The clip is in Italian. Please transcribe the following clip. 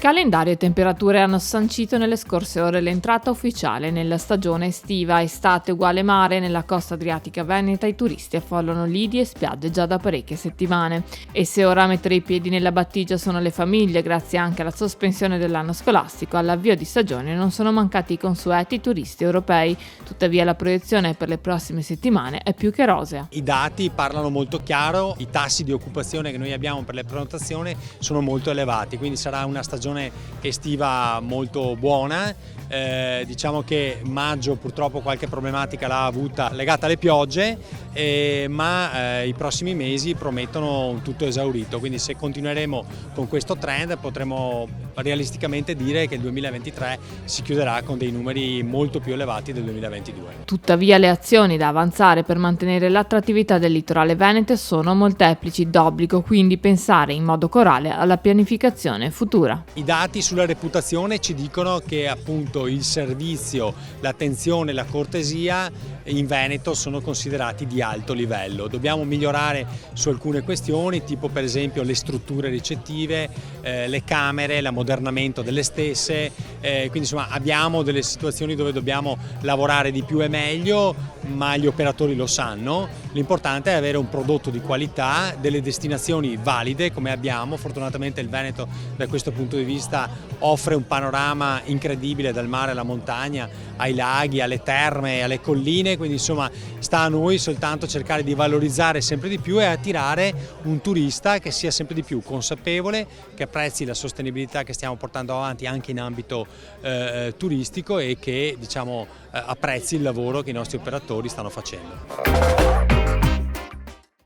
Calendario e temperature hanno sancito nelle scorse ore l'entrata ufficiale nella stagione estiva. Estate uguale mare, nella costa adriatica veneta i turisti affollano lidi e spiagge già da parecchie settimane. E se ora a mettere i piedi nella battigia sono le famiglie, grazie anche alla sospensione dell'anno scolastico, all'avvio di stagione non sono mancati i consueti turisti europei. Tuttavia la proiezione per le prossime settimane è più che rosea. I dati parlano molto chiaro, i tassi di occupazione che noi abbiamo per le prenotazioni sono molto elevati, quindi sarà una stagione estiva molto buona. Diciamo che maggio purtroppo qualche problematica l'ha avuta legata alle piogge, ma i prossimi mesi promettono un tutto esaurito, quindi se continueremo con questo trend potremo realisticamente dire che il 2023 si chiuderà con dei numeri molto più elevati del 2022. Tuttavia le azioni da avanzare per mantenere l'attrattività del litorale veneto sono molteplici, d'obbligo quindi pensare in modo corale alla pianificazione futura. I dati sulla reputazione ci dicono che appunto il servizio, l'attenzione, la cortesia in Veneto sono considerati di alto livello. Dobbiamo migliorare su alcune questioni, tipo per esempio le strutture ricettive, le camere, l'ammodernamento delle stesse, quindi insomma abbiamo delle situazioni dove dobbiamo lavorare di più e meglio, ma gli operatori lo sanno. L'importante è avere un prodotto di qualità, delle destinazioni valide come abbiamo. Fortunatamente il Veneto da questo punto di vista offre un panorama incredibile dal mare alla montagna, ai laghi, alle terme, alle colline, quindi insomma sta a noi soltanto cercare di valorizzare sempre di più e attirare un turista che sia sempre di più consapevole, che apprezzi la sostenibilità che stiamo portando avanti anche in ambito turistico e che apprezzi il lavoro che i nostri operatori stanno facendo.